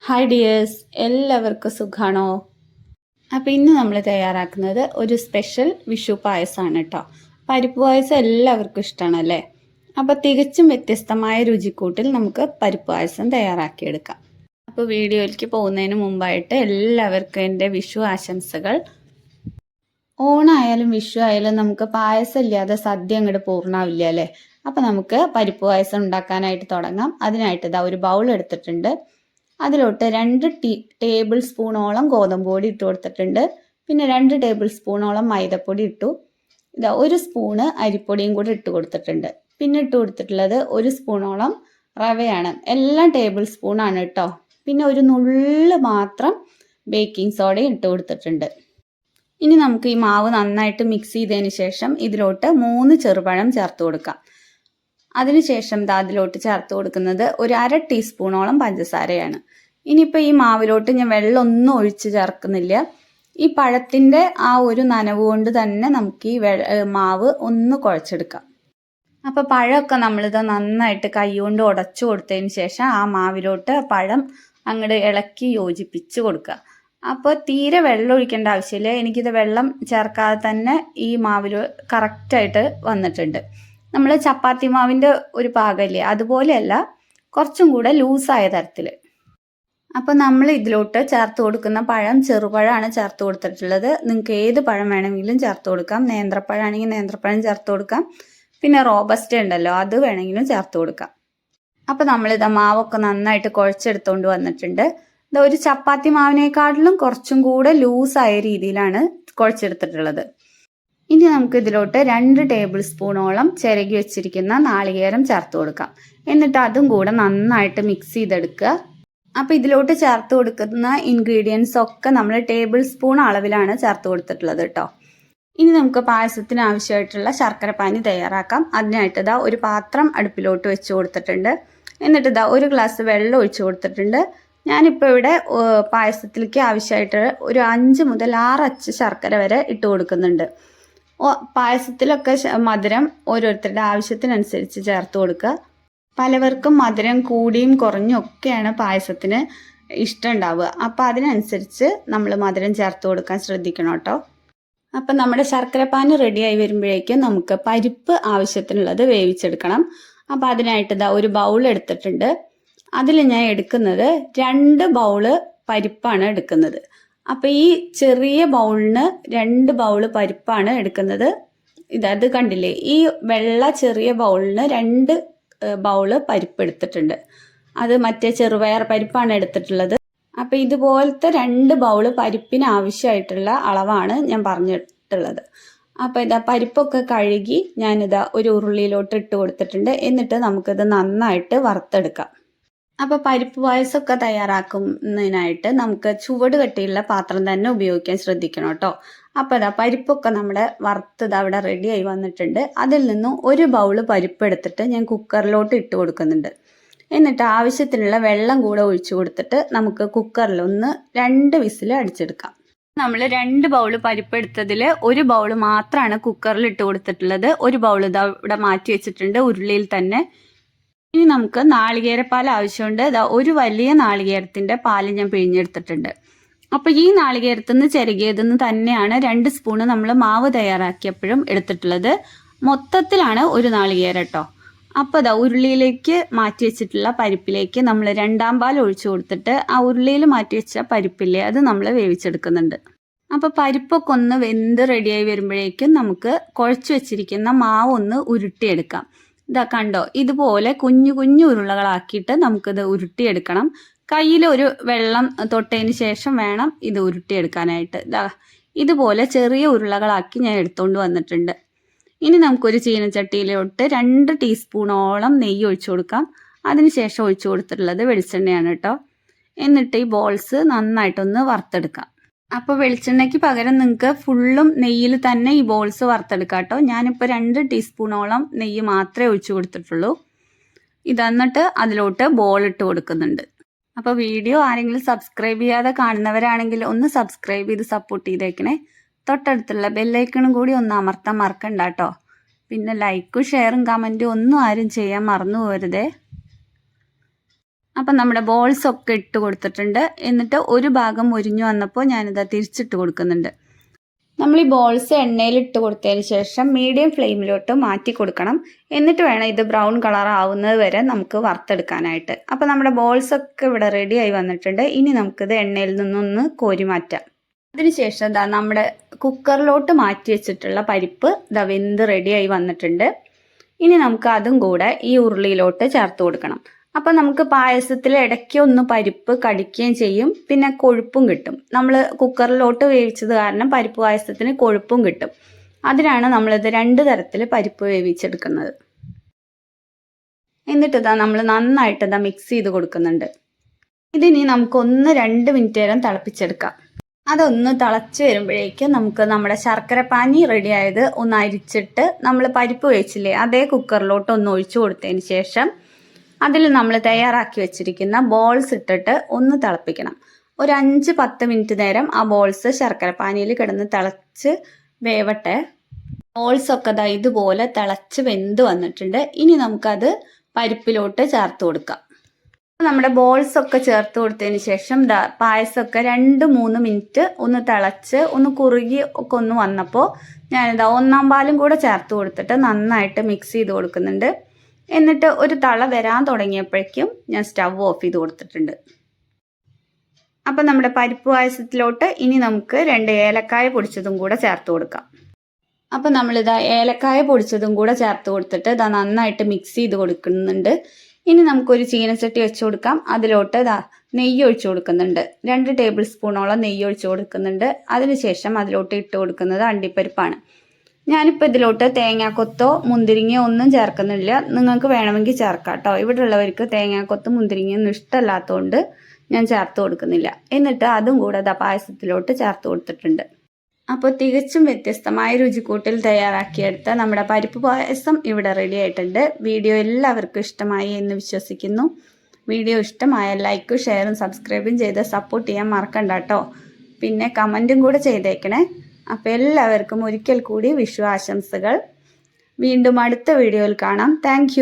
Hi dears, എല്ലാവർക്കും സുഖാണോ? അപ്പോൾ ഇന്ന് നമ്മൾ തയ്യാറാക്കുന്നത് ഒരു സ്പെഷ്യൽ വിഷു പായസമാണ് കേട്ടോ. പരിപ്പ് പായസം എല്ലാവർക്കും ഇഷ്ടമാണല്ലേ? അപ്പോൾ തികച്ചും വ്യത്യസ്തമായ രുചിക്കൂട്ടിൽ നമുക്ക് പരിപ്പ് പായസം തയ്യാറാക്കിയെടുക്കാം. അപ്പോൾ വീഡിയോയിലേക്ക് പോകുന്നതിന് മുമ്പായിട്ട് എല്ലാവർക്കും എൻ്റെ വിഷു ആശംസകൾ. ഓണായാലും വിഷു ആയാലും നമുക്ക് പായസം ഇല്ലാതെ സദ്യ അങ്ങോട്ട് പൂർണ്ണമാവില്ല അല്ലേ? അപ്പോൾ നമുക്ക് പരിപ്പ് പായസം ഉണ്ടാക്കാനായിട്ട് തുടങ്ങാം. അതിനായിട്ട് ഇതാ ഒരു ബൗൾ എടുത്തിട്ടുണ്ട്. അതിലോട്ട് 2 ടേബിൾ സ്പൂണോളം ഗോതമ്പ് പൊടി ഇട്ട് കൊടുത്തിട്ടുണ്ട്. പിന്നെ 2 ടേബിൾ സ്പൂണോളം മൈദപ്പൊടി ഇട്ടു. ഇതാ 1 സ്പൂണ് അരിപ്പൊടിയും കൂടി ഇട്ട് കൊടുത്തിട്ടുണ്ട്. പിന്നെ ഇട്ട് കൊടുത്തിട്ടുള്ളത് 1 സ്പൂണോളം റവയാണ്. എല്ലാം ടേബിൾ സ്പൂണാണ് കേട്ടോ. പിന്നെ ഒരു നുള്ള് മാത്രം ബേക്കിംഗ് സോഡയും ഇട്ട് കൊടുത്തിട്ടുണ്ട്. ഇനി നമുക്ക് ഈ മാവ് നന്നായിട്ട് മിക്സ് ചെയ്തതിന് ശേഷം ഇതിലോട്ട് 3 ചെറുപഴം ചേർത്ത് കൊടുക്കാം. അതിനുശേഷം അതിലോട്ട് ചേർത്ത് കൊടുക്കുന്നത് ഒരു 1/2 ടീസ്പൂണോളം പഞ്ചസാരയാണ്. ഇനിയിപ്പോൾ ഈ മാവിലോട്ട് ഞാൻ വെള്ളമൊന്നും ഒഴിച്ച് ചേർക്കുന്നില്ല. ഈ പഴത്തിൻ്റെ ആ ഒരു നനവ് കൊണ്ട് തന്നെ നമുക്ക് ഈ മാവ് ഒന്ന് കുഴച്ചെടുക്കാം. അപ്പോൾ പഴമൊക്കെ നമ്മളിത് നന്നായിട്ട് കൈ കൊണ്ട് ഉടച്ചു കൊടുത്തതിന് ശേഷം ആ മാവിലോട്ട് പഴം അങ്ങോട്ട് ഇളക്കി യോജിപ്പിച്ച് കൊടുക്കുക. അപ്പോൾ തീരെ വെള്ളം ഒഴിക്കേണ്ട ആവശ്യമില്ല. എനിക്കിത് വെള്ളം ചേർക്കാതെ തന്നെ ഈ മാവിൽ കറക്റ്റായിട്ട് വന്നിട്ടുണ്ട്. നമ്മൾ ചപ്പാത്തി മാവിൻ്റെ ഒരു പാകമില്ലേ, അതുപോലെയല്ല, കുറച്ചും കൂടെ ലൂസായ തരത്തിൽ. അപ്പോൾ നമ്മൾ ഇതിലോട്ട് ചേർത്ത് കൊടുക്കുന്ന പഴം ചെറുപഴമാണ് ചേർത്ത് കൊടുത്തിട്ടുള്ളത്. നിങ്ങൾക്ക് ഏത് പഴം വേണമെങ്കിലും ചേർത്ത് കൊടുക്കാം. നേന്ത്രപ്പഴമാണെങ്കിൽ നേന്ത്രപ്പഴം ചേർത്ത് കൊടുക്കാം. പിന്നെ റോബസ്റ്റ ഉണ്ടല്ലോ, അത് വേണമെങ്കിലും ചേർത്ത് കൊടുക്കാം. അപ്പോൾ നമ്മളിത് മാവൊക്കെ നന്നായിട്ട് കുഴച്ചെടുത്തുകൊണ്ട് വന്നിട്ടുണ്ട്. ഇത് ഒരു ചപ്പാത്തി മാവിനേക്കാട്ടിലും കുറച്ചും കൂടെ ലൂസായ രീതിയിലാണ് കുഴച്ചെടുത്തിട്ടുള്ളത്. ഇനി നമുക്ക് ഇതിലോട്ട് 2 ടേബിൾ സ്പൂണോളം ചിരകി വെച്ചിരിക്കുന്ന നാളികേരം ചേർത്ത് കൊടുക്കാം. എന്നിട്ട് അതും കൂടെ നന്നായിട്ട് മിക്സ് ചെയ്തെടുക്കുക. അപ്പോൾ ഇതിലോട്ട് ചേർത്ത് കൊടുക്കുന്ന ഇൻഗ്രീഡിയൻസ് ഒക്കെ നമ്മൾ ടേബിൾ സ്പൂൺ അളവിലാണ് ചേർത്ത് കൊടുത്തിട്ടുള്ളത് കേട്ടോ. ഇനി നമുക്ക് പായസത്തിന് ആവശ്യമായിട്ടുള്ള ശർക്കരപ്പാനി തയ്യാറാക്കാം. അതിനായിട്ട് ഒരു പാത്രം അടുപ്പിലോട്ട് വെച്ച് കൊടുത്തിട്ടുണ്ട്. എന്നിട്ട് ഒരു ഗ്ലാസ് വെള്ളം ഒഴിച്ച് കൊടുത്തിട്ടുണ്ട്. ഞാനിപ്പോൾ ഇവിടെ പായസത്തിലേക്ക് ആവശ്യമായിട്ട് ഒരു 5 മുതൽ 6 അച്ച് ശർക്കര വരെ ഇട്ട് കൊടുക്കുന്നുണ്ട്. പായസത്തിലൊക്കെ മധുരം ഓരോരുത്തരുടെ ആവശ്യത്തിനനുസരിച്ച് ചേർത്ത് കൊടുക്കുക. പലവർക്കും മധുരം കൂടിയും കുറഞ്ഞും ഒക്കെയാണ് പായസത്തിന് ഇഷ്ടം ഉണ്ടാവുക. അപ്പോൾ അതിനനുസരിച്ച് നമ്മൾ മധുരം ചേർത്ത് കൊടുക്കാൻ ശ്രദ്ധിക്കണം കേട്ടോ. അപ്പം നമ്മുടെ ശർക്കരപ്പാനി റെഡിയായി വരുമ്പോഴേക്കും നമുക്ക് പരിപ്പ് ആവശ്യത്തിനുള്ളത് വേവിച്ചെടുക്കണം. അപ്പോൾ അതിനായിട്ട് ഒരു ബൗൾ എടുത്തിട്ടുണ്ട്. അതിൽ ഞാൻ എടുക്കുന്നത് 2 ബൗള് പരിപ്പാണ് എടുക്കുന്നത്. അപ്പോൾ ഈ ചെറിയ ബൗളിന് 2 ബൗള് പരിപ്പാണ് എടുക്കുന്നത്. ഇത് കണ്ടില്ലേ, ഈ വെള്ള ചെറിയ ബൗളിന് 2 ബൗള് പരിപ്പ് എടുത്തിട്ടുണ്ട്. അത് മറ്റേ ചെറുപയർ പരിപ്പാണ് എടുത്തിട്ടുള്ളത്. അപ്പോൾ ഇതുപോലത്തെ 2 ബൗള് പരിപ്പിന് ആവശ്യമായിട്ടുള്ള അളവാണ് ഞാൻ പറഞ്ഞിട്ടുള്ളത്. അപ്പോൾ പരിപ്പൊക്കെ കഴുകി ഞാനിതാ ഒരു ഉരുളിയിലോട്ട് ഇട്ട് കൊടുത്തിട്ടുണ്ട്. എന്നിട്ട് നമുക്കിത് നന്നായിട്ട് വറുത്തെടുക്കാം. അപ്പോൾ പരിപ്പ് പായസമൊക്കെ തയ്യാറാക്കുന്നതിനായിട്ട് നമുക്ക് ചുവട് കട്ടിയുള്ള പാത്രം തന്നെ ഉപയോഗിക്കാൻ ശ്രദ്ധിക്കണം കേട്ടോ. അപ്പോൾ പരിപ്പൊക്കെ നമ്മുടെ വറുത്തത് അവിടെ റെഡിയായി വന്നിട്ടുണ്ട്. അതിൽ നിന്നും 1 ബൗള് പരിപ്പ് എടുത്തിട്ട് ഞാൻ കുക്കറിലോട്ട് ഇട്ട് കൊടുക്കുന്നുണ്ട്. എന്നിട്ട് ആവശ്യത്തിനുള്ള വെള്ളം കൂടെ ഒഴിച്ചു കൊടുത്തിട്ട് നമുക്ക് കുക്കറിൽ 2 വിസിൽ അടിച്ചെടുക്കാം. നമ്മൾ 2 ബൗള് പരിപ്പ് എടുത്തതിൽ 1 ബൗള് മാത്രമാണ് കുക്കറിൽ ഇട്ട് കൊടുത്തിട്ടുള്ളത്. 1 ബൗള് ഇവിടെ മാറ്റി വെച്ചിട്ടുണ്ട് ഉരുളിയിൽ തന്നെ. ഇനി നമുക്ക് നാളികേരപ്പാൽ ആവശ്യമുണ്ട്. ഒരു വലിയ നാളികേരത്തിൻ്റെ പാല് ഞാൻ പിഴിഞ്ഞെടുത്തിട്ടുണ്ട്. അപ്പോൾ ഈ നാളികേരത്തിൽ നിന്ന് ചിരകിയതെന്ന് തന്നെയാണ് 2 സ്പൂണ് നമ്മൾ മാവ് തയ്യാറാക്കിയപ്പോഴും എടുത്തിട്ടുള്ളത്. മൊത്തത്തിലാണ് 1 നാളികേരം കേട്ടോ. അപ്പോൾ ഉരുളിയിലേക്ക് മാറ്റി വെച്ചിട്ടുള്ള പരിപ്പിലേക്ക് നമ്മൾ 2ാം പാൽ ഒഴിച്ചു കൊടുത്തിട്ട് ആ ഉരുളിയിൽ മാറ്റി വെച്ച പരിപ്പില്ലേ, അത് നമ്മൾ വേവിച്ചെടുക്കുന്നുണ്ട്. അപ്പോൾ പരിപ്പൊക്കെ ഒന്ന് വെന്ത് റെഡിയായി വരുമ്പോഴേക്കും നമുക്ക് കുഴച്ച് വെച്ചിരിക്കുന്ന മാവ് ഒന്ന് ഉരുട്ടിയെടുക്കാം. കണ്ടോ, ഇതുപോലെ കുഞ്ഞു കുഞ്ഞു ഉരുളകളാക്കിയിട്ട് നമുക്കിത് ഉരുട്ടിയെടുക്കണം. കയ്യിൽ ഒരു വെള്ളം തൊട്ടതിന് ശേഷം വേണം ഇത് ഉരുട്ടിയെടുക്കാനായിട്ട്. ഇതുപോലെ ചെറിയ ഉരുളകളാക്കി ഞാൻ എടുത്തുകൊണ്ട് വന്നിട്ടുണ്ട്. ഇനി നമുക്കൊരു ചീനച്ചട്ടിയിലോട്ട് 2 ടീസ്പൂണോളം നെയ്യ് ഒഴിച്ചു കൊടുക്കാം. അതിനുശേഷം ഒഴിച്ചു കൊടുത്തിട്ടുള്ളത് വെളിച്ചെണ്ണയാണ് കേട്ടോ. എന്നിട്ട് ഈ ബോൾസ് നന്നായിട്ടൊന്ന് വറുത്തെടുക്കാം. അപ്പോൾ വെളിച്ചെണ്ണയ്ക്ക് പകരം നിങ്ങൾക്ക് ഫുള്ളും നെയ്യിൽ തന്നെ ഈ ബോൾസ് വറുത്തെടുക്കാം കേട്ടോ. ഞാനിപ്പോൾ 2 ടീസ്പൂണോളം നെയ്യ് മാത്രമേ ഒഴിച്ചു കൊടുത്തിട്ടുള്ളൂ. ഇതെന്നിട്ട് അതിലോട്ട് ബോൾ ഇട്ട് കൊടുക്കുന്നുണ്ട്. അപ്പോൾ വീഡിയോ ആരെങ്കിലും സബ്സ്ക്രൈബ് ചെയ്യാതെ കാണുന്നവരാണെങ്കിൽ ഒന്ന് സബ്സ്ക്രൈബ് ചെയ്ത് സപ്പോർട്ട് ചെയ്തേക്കണേ. തൊട്ടടുത്തുള്ള ബെല്ലൈക്കണും കൂടി ഒന്ന് അമർത്താൻ മറക്കണ്ട കേട്ടോ. പിന്നെ ലൈക്കും ഷെയറും കമൻറ്റും ഒന്നും ആരും ചെയ്യാൻ മറന്നു പോകരുതേ. അപ്പം നമ്മുടെ ബോൾസ് ഒക്കെ ഇട്ട് കൊടുത്തിട്ടുണ്ട്. എന്നിട്ട് ഒരു ഭാഗം മുരിഞ്ഞു വന്നപ്പോൾ ഞാനിത് തിരിച്ചിട്ട് കൊടുക്കുന്നുണ്ട്. നമ്മൾ ഈ ബോൾസ് എണ്ണയിൽ ഇട്ട് കൊടുത്തതിന് ശേഷം മീഡിയം ഫ്ലെയിമിലോട്ട് മാറ്റി കൊടുക്കണം. എന്നിട്ട് വേണം ഇത് ബ്രൗൺ കളർ ആവുന്നത് വരെ നമുക്ക് വറുത്തെടുക്കാനായിട്ട്. അപ്പോൾ നമ്മുടെ ബോൾസ് ഒക്കെ ഇവിടെ റെഡി ആയി വന്നിട്ടുണ്ട്. ഇനി നമുക്കിത് എണ്ണയിൽ നിന്നൊന്ന് കോരി മാറ്റാം. അതിനുശേഷം നമ്മുടെ കുക്കറിലോട്ട് മാറ്റി വെച്ചിട്ടുള്ള പരിപ്പ് വെന്ത് റെഡിയായി വന്നിട്ടുണ്ട്. ഇനി നമുക്ക് അതും കൂടെ ഈ ഉരുളിയിലോട്ട് ചേർത്ത് കൊടുക്കണം. അപ്പം നമുക്ക് പായസത്തിൽ ഇടയ്ക്ക് ഒന്ന് പരിപ്പ് കടിക്കുകയും ചെയ്യും, പിന്നെ കൊഴുപ്പും കിട്ടും. നമ്മൾ കുക്കറിലോട്ട് വേവിച്ചത് കാരണം പരിപ്പ് പായസത്തിന് കൊഴുപ്പും കിട്ടും. അതിനാണ് നമ്മളിത് 2 തരത്തിൽ പരിപ്പ് വേവിച്ചെടുക്കുന്നത്. എന്നിട്ട് നമ്മൾ നന്നായിട്ട് മിക്സ് ചെയ്ത് കൊടുക്കുന്നുണ്ട്. ഇതിനി നമുക്ക് 1-2 മിനിറ്റ് നേരം തിളപ്പിച്ചെടുക്കാം. അതൊന്ന് തിളച്ച് വരുമ്പോഴേക്കും നമുക്ക് നമ്മുടെ ശർക്കര പാനി റെഡി ആയത് ഒന്ന് അരിച്ചിട്ട് നമ്മൾ പരിപ്പ് വേവിച്ചില്ലേ അതേ കുക്കറിലോട്ട് ഒന്ന് ഒഴിച്ചു കൊടുത്തതിന് ശേഷം അതിൽ നമ്മൾ തയ്യാറാക്കി വെച്ചിരിക്കുന്ന ബോൾസ് ഇട്ടിട്ട് ഒന്ന് തിളപ്പിക്കണം. ഒരു 5-10 മിനിറ്റ് നേരം ആ ബോൾസ് ശർക്കര പാനിയിൽ കിടന്ന് തിളച്ച് വേവട്ടെ. ബോൾസൊക്കെ ഇതുപോലെ തിളച്ച് വെന്ത് വന്നിട്ടുണ്ട്. ഇനി നമുക്കത് പരിപ്പിലോട്ട് ചേർത്ത് കൊടുക്കാം. നമ്മുടെ ബോൾസ് ഒക്കെ ചേർത്ത് കൊടുത്തതിന് ശേഷം പായസമൊക്കെ 2-3 മിനിറ്റ് ഒന്ന് തിളച്ച് ഒന്ന് കുറുകി ഒക്കെ ഒന്ന് വന്നപ്പോൾ ഞാനിതാ 1-ാം പാലും കൂടെ ചേർത്ത് കൊടുത്തിട്ട് നന്നായിട്ട് മിക്സ് ചെയ്ത് കൊടുക്കുന്നുണ്ട്. എന്നിട്ട് ഒരു തള വരാൻ തുടങ്ങിയപ്പോഴേക്കും ഞാൻ സ്റ്റവ് ഓഫ് ചെയ്ത് കൊടുത്തിട്ടുണ്ട്. അപ്പം നമ്മുടെ പരിപ്പ് പായസത്തിലോട്ട് ഇനി നമുക്ക് 2 ഏലക്കായ പൊടിച്ചതും കൂടെ ചേർത്ത് കൊടുക്കാം. അപ്പം നമ്മളിതാ ഏലക്കായ പൊടിച്ചതും കൂടെ ചേർത്ത് കൊടുത്തിട്ട് നന്നായിട്ട് മിക്സ് ചെയ്ത് കൊടുക്കുന്നുണ്ട്. ഇനി നമുക്കൊരു ചീനച്ചട്ടി വെച്ച് കൊടുക്കാം. അതിലോട്ട് നെയ്യ് ഒഴിച്ചു കൊടുക്കുന്നുണ്ട്. 2 ടേബിൾ സ്പൂണോളം നെയ്യ് ഒഴിച്ചു കൊടുക്കുന്നുണ്ട്. അതിനുശേഷം അതിലോട്ട് ഇട്ട് കൊടുക്കുന്നത് അണ്ടിപ്പരിപ്പാണ്. ഞാനിപ്പോൾ ഇതിലോട്ട് തേങ്ങാക്കൊത്തോ മുന്തിരിങ്ങയോ ഒന്നും ചേർക്കുന്നില്ല. നിങ്ങൾക്ക് വേണമെങ്കിൽ ചേർക്കാം കേട്ടോ. ഇവിടെ ഉള്ളവർക്ക് തേങ്ങാക്കൊത്തും മുന്തിരിങ്ങയൊന്നും ഇഷ്ടമല്ലാത്തതുകൊണ്ട് ഞാൻ ചേർത്ത് കൊടുക്കുന്നില്ല. എന്നിട്ട് അതും കൂടെ പായസത്തിലോട്ട് ചേർത്ത് കൊടുത്തിട്ടുണ്ട്. അപ്പോൾ തികച്ചും വ്യത്യസ്തമായ രുചിക്കൂട്ടിൽ തയ്യാറാക്കിയെടുത്ത നമ്മുടെ പരിപ്പ് പായസം ഇവിടെ റെഡി ആയിട്ടുണ്ട്. വീഡിയോ എല്ലാവർക്കും ഇഷ്ടമായി എന്ന് വിശ്വസിക്കുന്നു. വീഡിയോ ഇഷ്ടമായ ലൈക്കും ഷെയറും സബ്സ്ക്രൈബും ചെയ്ത് സപ്പോർട്ട് ചെയ്യാൻ മറക്കണ്ട കേട്ടോ. പിന്നെ കമൻറ്റും കൂടെ ചെയ്തേക്കണേ. അപ്പോൾ എല്ലാവർക്കും ഒരിക്കൽ കൂടി വിഷു ആശംസകൾ. വീണ്ടും അടുത്ത വീഡിയോയിൽ കാണാം. താങ്ക്